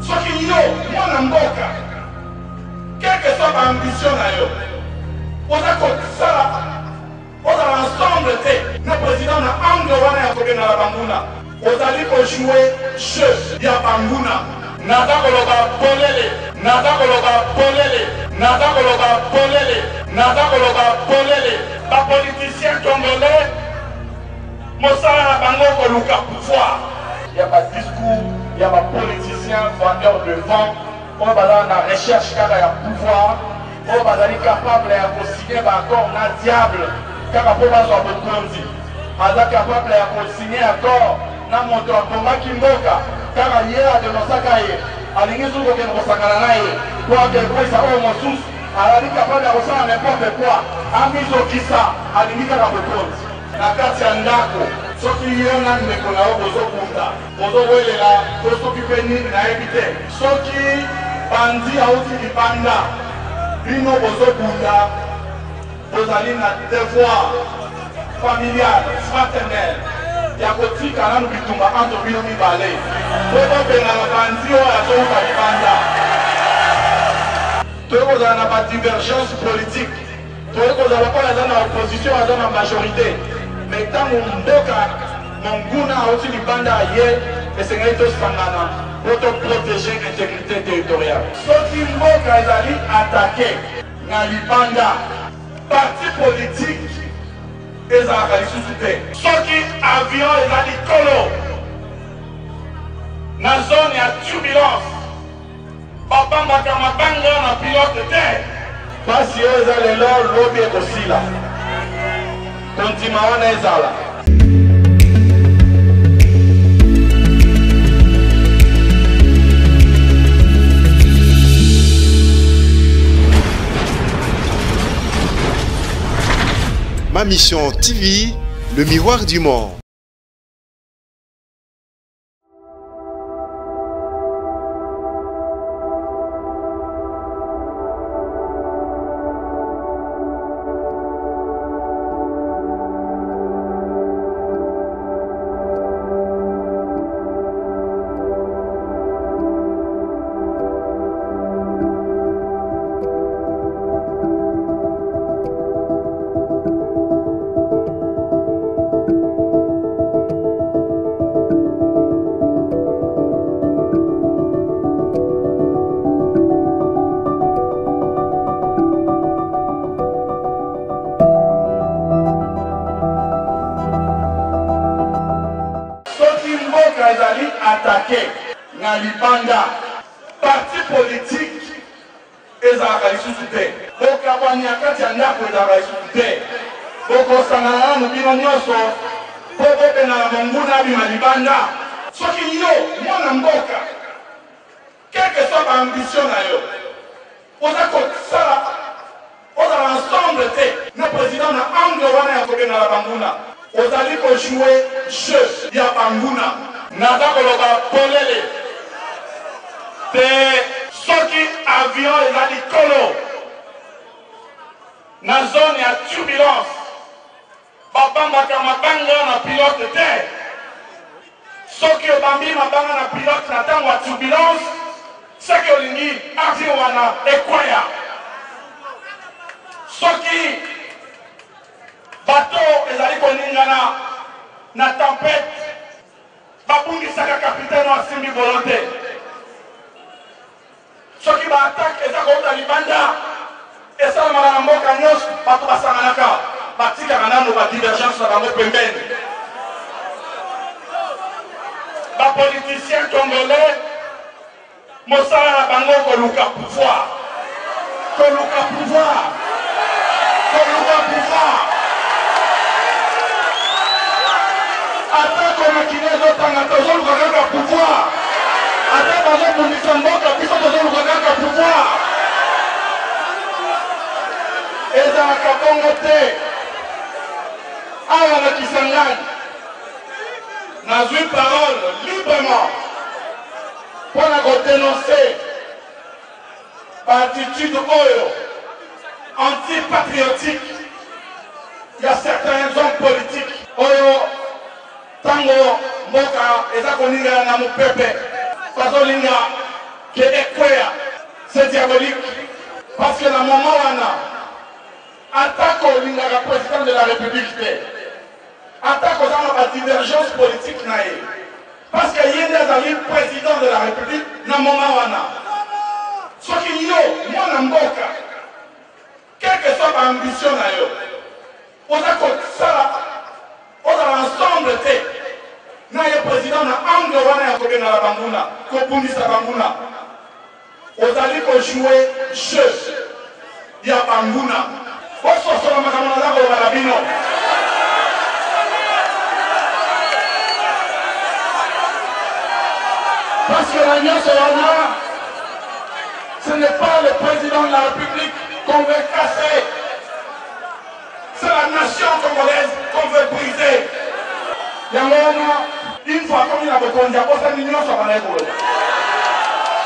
soki yo mwana mboka quelle que soit l'ambition na yo oza kosala ozala ensemble te na président na angle wana ya kokende na banguna ozali kojouer jeu ya banguna naza koloba polele naza koloba polele naza koloba polele naza koloba polele bapoliticien congolais mosala na bango koluka pouvoir ya badiscours ya bapoliticien vendeur de vent oyo bazala na recherche kaka ya pouvoir oyo bazali capable ya kosigne baaccord na diable kaka mpo bazwa bokonzi aza capable ya kosigne accord na moto abomaki mboka kaka ye adenosaka ye alingi soki kokende kosangana na ye po akekwisa oyo mosusu azali capable ya kosala n'importe quoi amizokisa alingi kaka bokonzi na kati ya ndako soki yo na ndeko na yo bozokunda bozowelela to soki mpe nini nayebi te soki bandi auti libanda bino bozokunda bozali na devoir familial fraternel ya kotika nanu bitumba entre bino mibale po bobengana bandi oyo azouka libanda toye kozala na badivergence politique toye kozala mpo aza na opposition aza na majorité mais ntango mboka monguna auti libanda ye esengeli tosangana po toprotege intégrité territoriale soki mboka ezali atake na libanda parti politique ezalaka lisusu te soki avion eza likolo na zone ya turbulence babambaka mabanga na pilote te pasi oyo eza lelo lobi ekosila kontima wana ezala Ma Mission TV, le miroir du monde. attaqué na libanda parti politique ezalaka lisusu te bokabwani ya kati ya ndako ezalaka lisusu te bokosangana nanu bino nyonso po bobengana monguna abima libanda soki yo mwana mboka quelle que soit baambition na yo oza kosala ozala ensemble te na président na angle wana ya kobengana banguna ozali kojouer jeu ya banguna naza koloba polele te soki avion eza likolo na zone ya turbulence babambaka mabanga na pilote te soki obambi mabanga na pilote na ntango ya turbulence soki olingi avion wana ekwaya soki bato ezali koningana na tempete babungisaka kapitaine asimbi volonté soki baattaque eza kouta libanda esalamaka na mboka nyonso bato basanganaka batikaka nano badivergence na bango pembeni bapoliticien congolais mosala na bango koluka pouvoir koluka pouvoir koluka pouvoir atako makine ezotanga tozoluka kaka pouvoir ata bazobundisa mboka biso tozoluka kaka pouvoir ezalaka bongo te awa na Kisangani nazwi parole librement mpo na kodenonse baattitude oyo antipatriotique ya certains hommes politiques oyo tango mboka eza koningana na mopepe bazolinga que Ekwea, c'est diabolique. Parce que la maman wana attaque au lingara président de la République, attaque aux la divergence politique naïe. Parce qu'il y a des président de la République, na maman wana. Ce qui y a, moi na mboka, quelle que soit l'ambition naïe, on a ensemble te. Na ye président na angle wana ya kokena la banguna, kopundisa banguna. Ozali ko jouer jeu ya banguna. Oso sola makamona la ko balabino. Parce que la Nation wana, ce n'est pas le président de la République qu'on veut casser. C'est la nation congolaise qu'on veut briser. Une fois comme il a beaucoup de gens, ça l'union sur la négociation.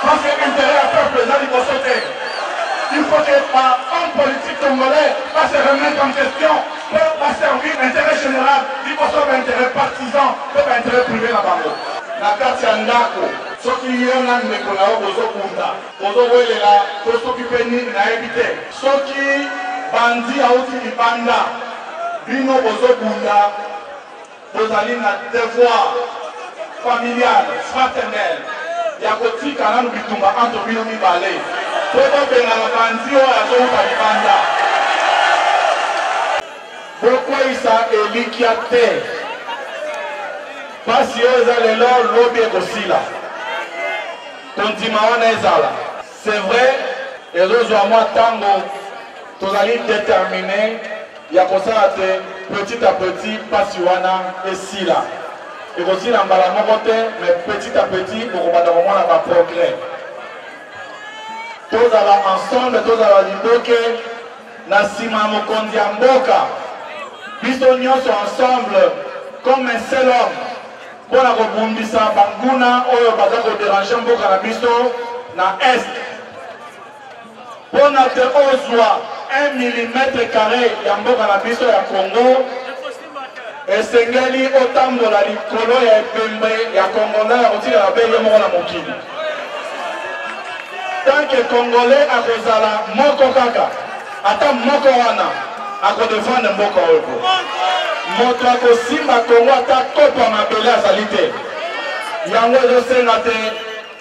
Parce que l'intérêt à faire plaisir, il faut sauter. Il faut que un politique congolais va se remettre en question, va servir l'intérêt général, il faut sauver l'intérêt partisan, pas l'intérêt privé là-bas. La carte est ndako. Ce qui y a là, nous connaissons aux Okunda. Aux Owelela, pour s'occuper de l'habité. Ce qui bandit à outil Ibanda, Bino aux Okunda. Vous allez na devoir familial, fraternel. Il y a un petit canal qui tombe entre Bino et Balé. Pour que vous ayez pourquoi il s'est éliquaté? Parce que vous allez là, l'objet aussi là. C'est vrai, et nous avons tango, vous allez déterminer. Il y a comme ça petit à petit, Passiwana et Sila. Et aussi dans la côté, mais petit à petit, pour qu'on ait un progrès. Tous ensemble, tous à l'Iboke, Nassima Mokondi Amboka, Bisognon sont ensemble comme un seul homme. Pour la rebondissa, Banguna, Oyo Bazako déranger Mboka na Biso, na Est. Pour notre Ozwa. 1 mm² ya mboka na biso ya Congo esengeli otambola likolo ya epembe ya congolais akotika abe ye moko na mokili. Tant que congolais akozala moko kaka ata moko wana akodefendre mboka oyo. Moto akosimba Congo ata kopa mabele azali te. Yango ezosenga te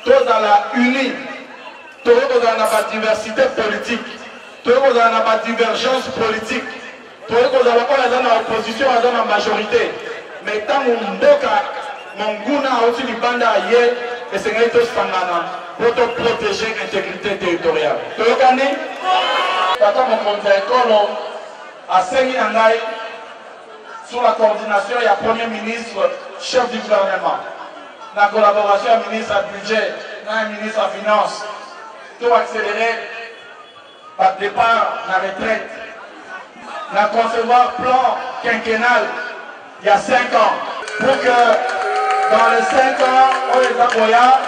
tozala uni, tokozala na badiversité politique. Tout le monde a une divergence politique. Tout le monde a une opposition, a une majorité. Mais tant que mon gouna a aussi du banda ailleurs, et c'est un peu sangana pour te protéger l'intégrité territoriale. Tu le connais? Tata mon conseil a saigné un aïe sous la coordination, il y a Premier ministre, chef du gouvernement. La collaboration avec le ministre du budget, le ministre de la finance, tout accéléré. Par départ, la retraite, la concevoir plan quinquennal il y a 5 ans, pour que dans les 5 ans, on les aboya,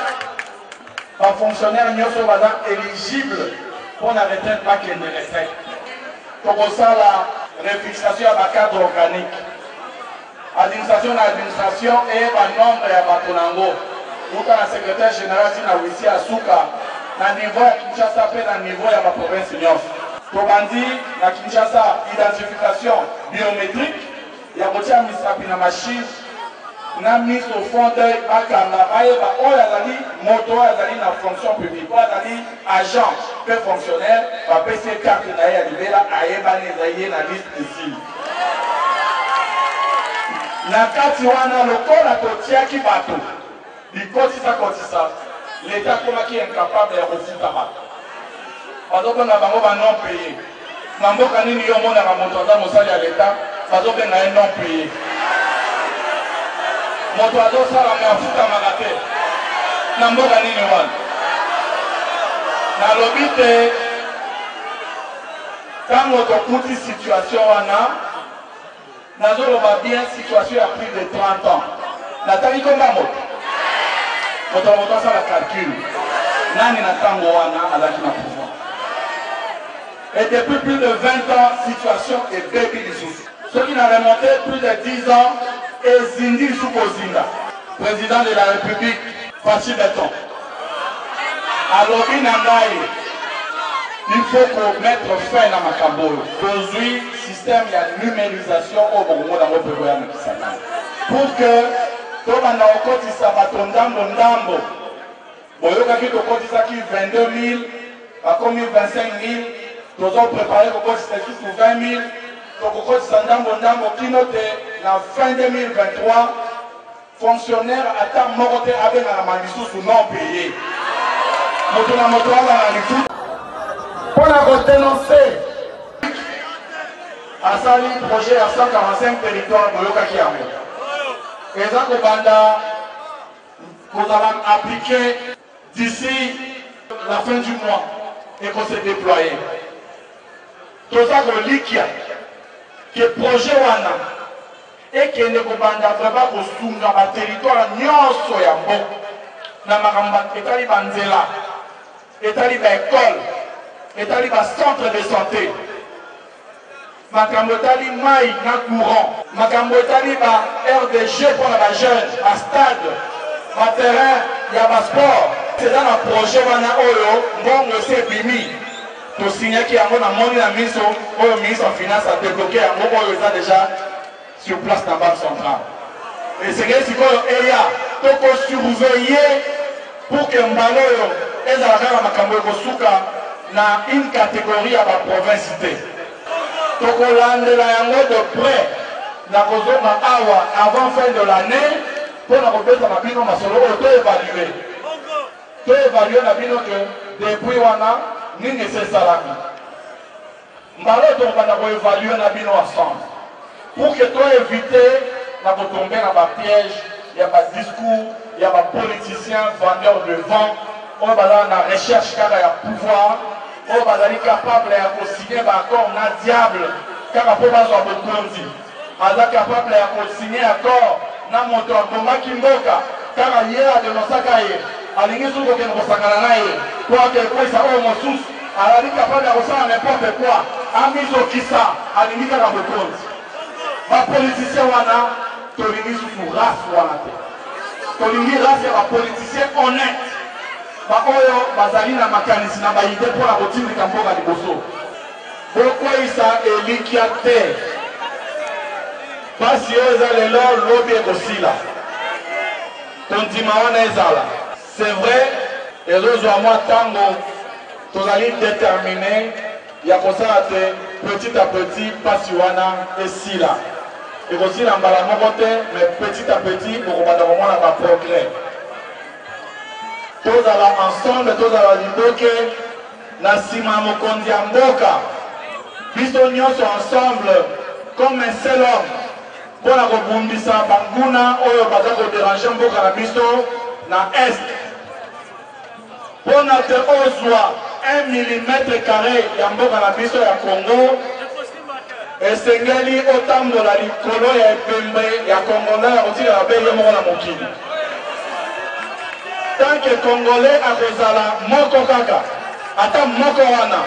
un fonctionnaire soit éligible pour la retraite, pas qu'il y ait des retraites. Pour ça, la réfixation à la cadre organique. Administration et le nombre de Batonango. Nous, quand la secrétaire générale, si nous ici à Souka, na niveau ya Kinshasa pe na niveau ya province nyonso. Tobandi na Kinshasa identification biométrique ya kotia misapi na machine na mise au fond d'œil bakanga bayeba oyo azali moto azali na fonction publique oyo azali agent pe fonctionnaire bapesi carte na ye ya libela ayebani ezali ye na liste ici. Na kati wana lokola totiaki bato likotisa l'État qui est incapable de refuser ta marque. Parce que nous avons non payé. Nous avons monté à l'État, parce que nous avons non payé. Nous avons fait la foutre à Magaté. Nous avons gagné le monde. Dans le but, quand nous avons une situation, nous avons bien une situation il y a plus de 30 ans. Nous avons quand on a fait la calcul, nani na tango wana alaki na pouvoir. Et depuis plus de 20 ans, situation est baby lisusu. Ceux qui n'ont remonté plus de 10 ans, et Zindi Soukozinda, président de la République, Fachi Beton. alobi na ngai il faut qu'on mette fin na makambo tozwi système ya numérisation oyo bokomona ngo mpe koya na kisangani pour que tobanda kokotisa bato ndambo boyokaki tokotisaki 22 000 bakomi 25 000 tozoprépare kokotisa lisusu 20 000 tokokotisa ndambo kino te na fin 2023 fonctionnaire ata moko te abengana lisusu non payé moto na moto azala lifuta mpona kodenonce asali projet ya 145 territoire boyokaki yango eza kobanda kozala appliqué d'ici la fin du mois et qu'on se déployer toza kolikia ke projet wana ekende kobanda vraimen kosunga baterritoire nyonso ya mboka na makambo etali banzela etali baekole etali bacentre de santé makambo etali mai na courant makambo etali ba RDG mpona bajeune bastade baterrain ya basport eza na projet wana oyo mbongo esi ebimi tosignaki yango na moni na miso oyo ministre ya finance adébloke yango oyo eza déjà sur place na banque centrale esengeli sikoyo eya tokosurveille pour que mbala oyo ezala kaka makambo ekosuka na une catégorie ya baprovince te tokolandela yango de près na kozonga awa avant fin de l'année mpona kobeta na bino masolo oyo toévalue na bino ke depuis wana nini esesalaki mbala oyo tokobanda koévalue na bino ensemble pour que toévite na kotombe na bapiège ya badiscours ya bapoliticien vendeur de vent oyo bazala na recherche kaka ya pouvoir oyo bazali capable ya kosigne baaccord na diable kaka mpo bazwa bokonzi aza capable ya kosigne accord na moto abomaki mboka kaka ye adenosaka ye alingi soki kokende kosangana na ye po akekwisa oyo mosusu azali capable ya kosala n'importe quoi amizokisa alingi kaka bokonzi bapoliticien wana tolingi susu race wana te tolingi race ya bapoliticien honnête baoyo bazali na makanisi na baide mpona kotindika mboka liboso bokweyisa elikia te pasi oyo eza lelo lobi ekosila kondima wana ezala c'est vrai ezozwa mwa ntango tozali déterminé ya kosala te petit à petit pasi wana esila ekosila mbala moko te mais petit à petit bokobanda komona baprogrès tozala ensemble tozala liboke na nsima ya mokonzi ya mboka biso nyonso ensemble comme un seul homme mpona kobundisa banguna oyo baza koderange mboka na biso na est mpona te ozwa 1 mm² ya mboka na biso ya Congo esengeli otambola likolo ya epembe ya congolais otikala be ye moko na mokili tant que congolais akozala moko kaka ata moko wana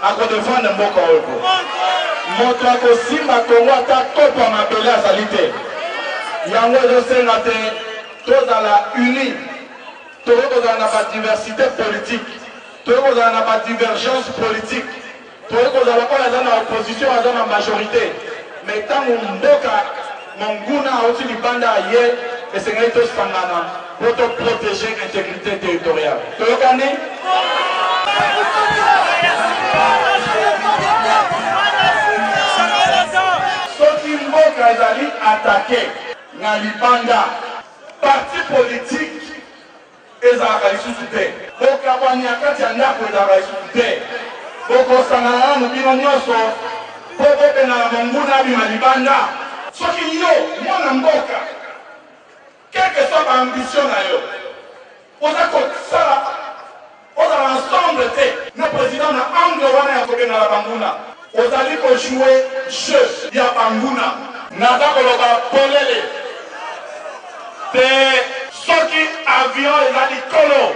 akodefendre mboka oyo moto akosimba Congo ata kopa mabele azali te yango ezosenga te tozala uni tokoki kozala na badiversité politique tokoki kozala na badivergence politique tokoki kozala oyo aza na opposition aza na majorité mais ntango mboka monguna auti libanda aye esengeli tosangana po toprotéger intégrité territoriale toyokani soki mboka ezali attaqué na libanda parti politique ezalaka lisusu te bokabwani ya kati ya ndako ezalaka lisusu te bokosangana nanu bino nyonso mpo bobengana monguna abima libanda soki yo mwana mboka quelle que soit baambition na yo oza kosala ozala ensemble te na président na angle wana ya kokengana banguna ozali kojoue jeu ya banguna naza koloba polele te soki avion eza likolo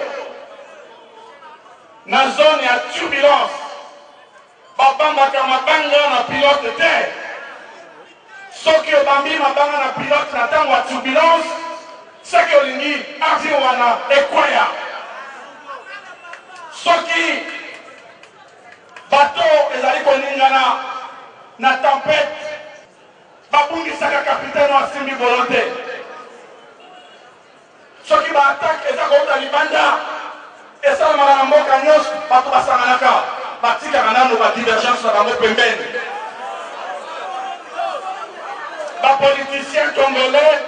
na zone ya turbulence babambaka mabanga na pilote te soki obambi mabanga na pilote na ntango ya turbulence soki olingi avion wana ekwaya soki bato ezali koningana na tempête babungisaka kapitaine wa simbi volonté soki baattaque eza kouta libanda esalamaka na mboka nyonso bato basanganaka batikaka nano badivergence na bango pembeni bapoliticien congolais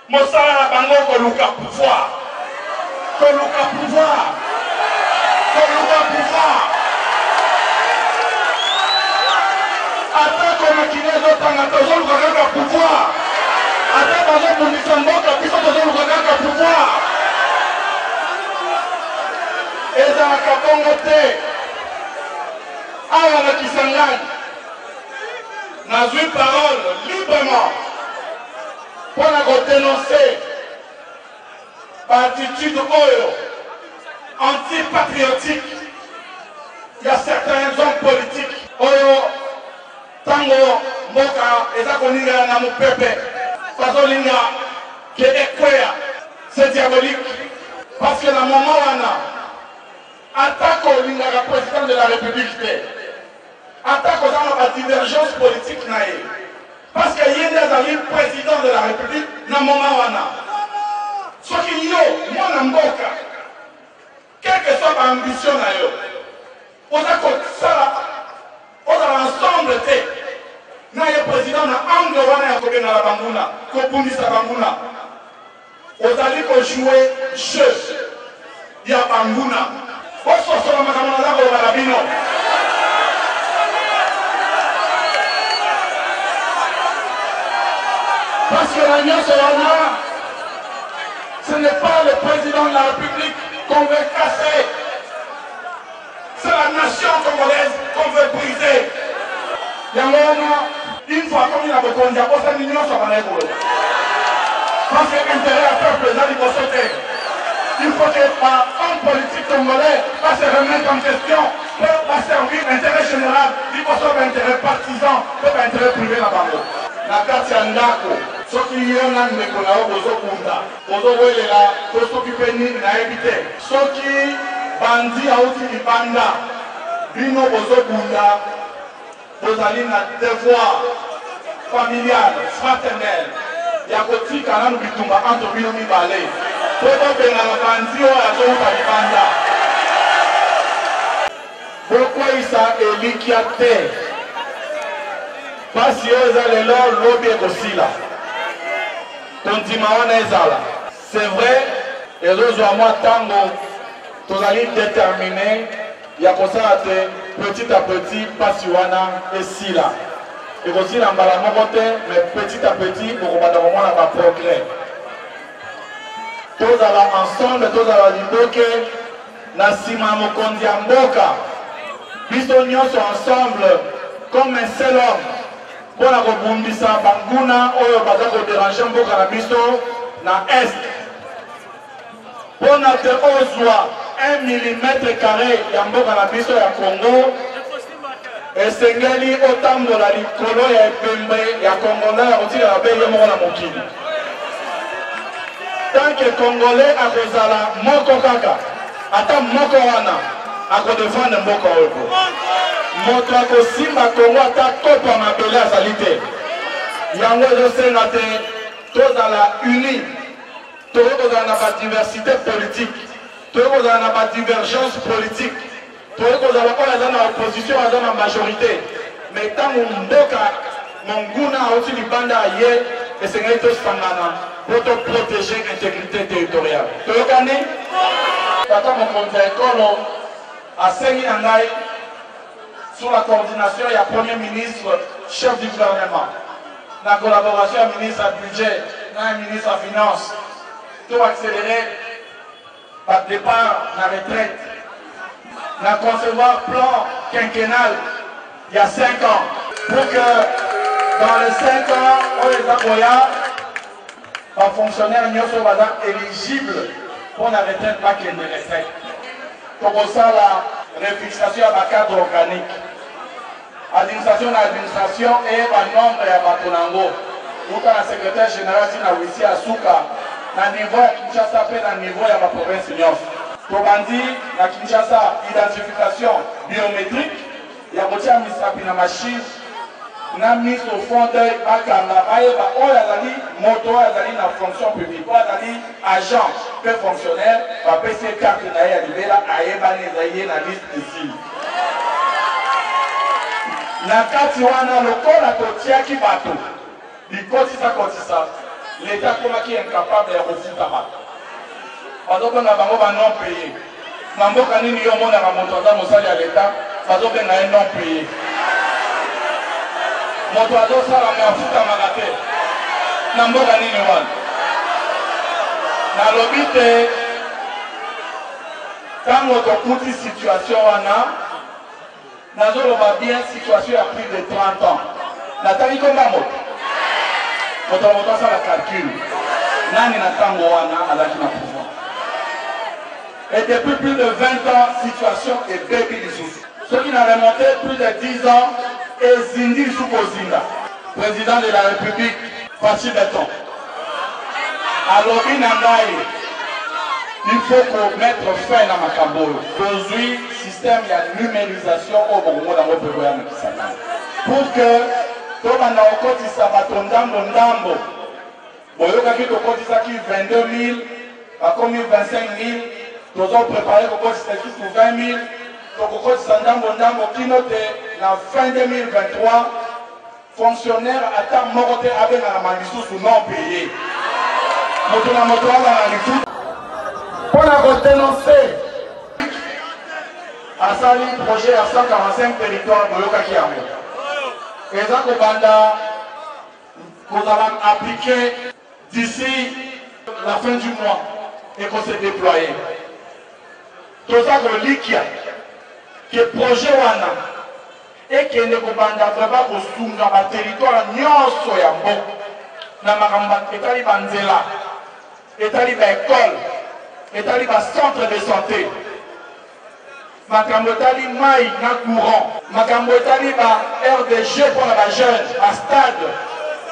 mosala na bango koluka pouvoir koluka pouvoir koluka pouvoir atako makine ezotanga tozoluka kaka pouvoir ata bazobundisa mboka biso tozoluka kaka pouvoir ezalaka bongo te awa na Kisangani nazwi parole librement pour dénoncer l'attitude antipatriotique. Il y a certains hommes politiques tango mboka eza koninga na mupepe pazolinga ke ekwea c'est diabolique parce que la moment wana attaque olinga la président de la République attaque aux la divergence politique nae parce que yende azali président de la République na moment wana soki yo mwana mboka quelle que soit ba ambition na yo oza kosala ozala ensemble te na ye président na angle wana ya kokenda na banguna kobundisa banguna ozali kojouer jeu ya banguna ososola makambo naza koloba na bino parce que la nyonso wana ce n'est pas le président de la République qu'on veut casser. C'est la nation congolaise qu'on veut briser. Une fois qu'on a beaucoup de gens, ça n'ignorent pas les boulots. Parce que l'intérêt à peuple, il faut que un politique congolais va se remettre en question, va servir l'intérêt général, il faut sauver l'intérêt partisan, pas l'intérêt privé là-bas. La carte Yandako, ce qui est un ndeko na yo bozokunda bozowelela to soki mpe nini nayebi te soki bandi auti libanda bino bozokunda bozali na devoir familial fraternel ya kotika nanu bitumba entre bino mibale po tobengana bandi oyo azouta libanda bokweyisa elikia te pasi oyo eza lelo lobi ekosila c'est vrai, et nous avons tango, tous allons déterminer, il y a petit à petit, Passiwana et Sila. Et aussi, dans mais petit à petit, nous allons avoir un progrès. Tous allons ensemble, tous allons dire que Nassima Mokondi Amboka, Bisognos sont ensemble comme un seul homme. Pour la rebondissa Banguna, oyo bazako déranger mboka na biso na est. Pour na te ozwa 1 mm² ya mboka na biso ya Congo. Esengeli otambola likolo ya epembe ya Congolais ya kotika la beye moko na mokili. Tant que Congolais akozala moko kaka, ata moko wana akodefendre mboka oyo. Moto akosimba Congo ata kopa mabele azali te yango ezosenga te tozala uni tokoki kozala na badiversité politique tokoki kozala na badivergence politique tokoki kozala oyo aza na opposition aza na majorité mais ntango mboka monguna auti libanda aye esengeli tosangana po toprotéger intégrité territoriale toyokani tata mokonzi ya ekolo asengi na ngai sous la coordination, il y a Premier ministre, chef du gouvernement. La collaboration avec le ministre du budget, le ministre de la finance, tout accélérer par départ, la retraite. La concevoir plan quinquennal il y a 5 ans. Pour que dans les 5 ans, on les appuya, un fonctionnaire soit éligible pour la retraite, pas qu'il y ait des retraites. Comme ça, la réfixation à la cadre organique. Administration et le nombre de Batonango. Nous, quand le secrétaire général, si nous avons ici à Souka, dans le niveau de Kinshasa, dans le niveau de la province. tobandi na Kinshasa identification biométrique ya kotia misapi na machine na mise au fond d'œil bakanga bayeba oyo azali moto oyo azali na fonction publique oyo azali agent pe fonctionnaire bapesi ye carte na ye ya libela ayebani ezali ye na liste ici na kati wana lokola totiaki bato likotisa l'État akomaki incapable ya kofuta bato bazobenga bango banon paye na mboka nini yo omonaka moto aza mosali ya l'État bazobenga ye non paye moto azosala me afutamaka te na mboka nini wana nalobi te ntango tokuti situation wana nazoloba bien situation ya plus de 30 ans natali komba moto asala calcul nani na ntango wana azalaki na pouvoir et depuis plus de 20 ans situation ebebi lisusu soki na remonté plus de 10 ans ezindi lisusu kozinda président de la république Faci Beton alobi na ngai il faut qu'on mette fin na makambo oyo tozwi système ya numérisation oyo bokomona ngo mpe koya na kisaka pour que tobanda kokotisa bato ndambo boyokaki tokotisaki 22 000 bakomi 25 000 tozoprépare kokotisa lisusu 20 000 tokokotisa ndambo kino te na fin 2023 fonctionnaire ata moko te abengaka lisusu non payé moto na moto azala lisusu pour la redénoncer asali projet à 145 territoires boyokaki yango eza kobanda kozala appliqué d'ici la fin du mois et qu'on se déployer toza kolikia ke projet wana ekende kobanda vraiment kosunga baterritoire nyonso ya mboka na makambo etali banzela etali baekole etali bacentre de santé makambo etali mai na courant makambo etali ba RDG mpona bajeune bastade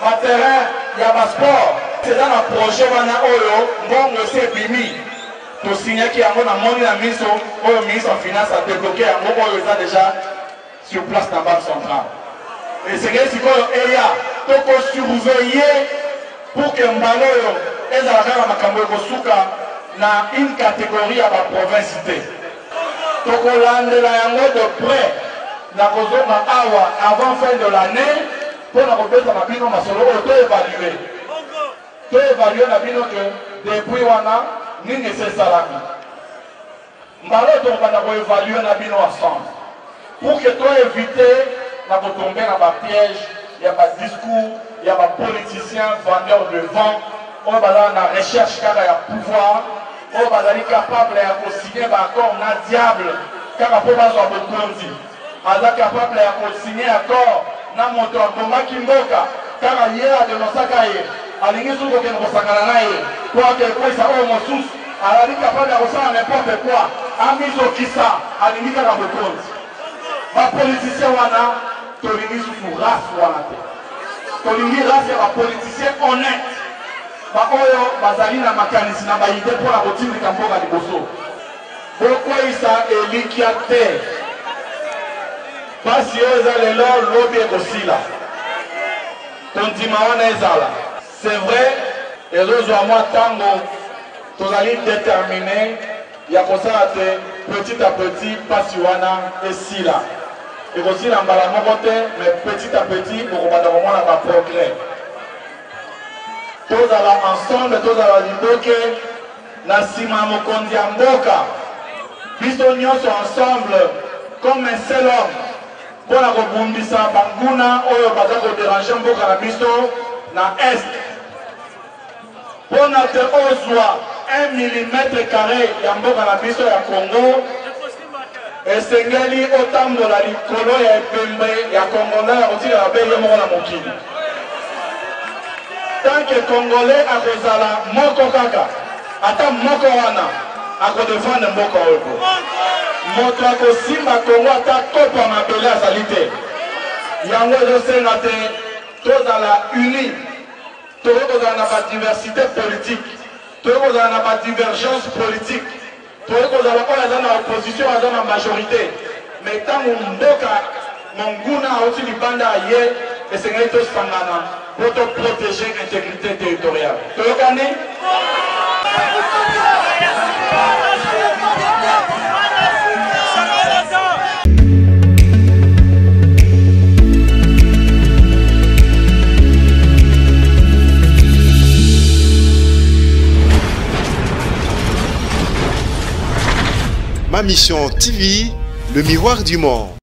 baterrain ya basport eza na projet wana oyo mbongo esi ebimi tosignaki yango na moni na miso oyo ministre ya finance adébloke yango oyo eza déjà sur place na banque centrale esengeli sikoyo eya tokosurveille pour que mbala oyo ezala kaka makambo ekosuka na une catégorie ya baprovince te tokolandela yango de près na kozonga awa avant fin de l'année mpona kobeta na bino masolo oyo toévalue na bino ke depuis wana nini esesalaki mbala oyo tokobanda koévalue na bino ensemble pour que toévite na kotombe na bapiège ya badiscours ya bapoliticien vendeur de vent oyo bazala na recherche kaka ya pouvoir oyo bazali capable ya kosigne baaccord na diable kaka mpo bazwa bokonzi aza capable ya kosigne accord na moto akomaki mboka kaka ye adenosaka ye alingi suki kokende kosangana na ye po akekwisa oyo mosusu azali capable ya kosala n'importe quoi amizokisa alingi kaka bokonzi bapoliticien wana tolingi susu race wana te tolingi race ya bapoliticien honnête baoyo bazali na makanisi na baide mpona kotindika mboka liboso bokweyisa elikia te pasi oyo eza lelo lobi ekosila kondima wana ezala c'est vrai ezozwa mwa ntango tozali déterminé ya kosala te petit à petit pasi wana esila ekosila mbala moko te mais petit à petit bokobanda komona baprogrès tozala ensemble tozala liboke na nsima ya mokonzi ya mboka biso nyonso ensemble comme un seul homme mpona kobundisa banguna oyo baza koderange mboka na biso na est mpona te ozwa 1 mm² ya mboka na biso ya Congo esengeli otambola likolo ya epembe ya congolais otikala be ye moko na mokili tant que congolais akozala moko kaka ata moko wana akodefendre mboka oyo moto akosimba Congo ata kopa mabele azali te yango ezosenga te tozala uni tokoki kozala na badiversité politique tokoki kozala na badivergence politique toye kozala kwa aza na opposition aza na majorité mais ntango mboka monguna auti libanda ye esengeli tosangana po toprotéger intégrité territoriale toyokani. Ma Mission TV, le miroir du monde.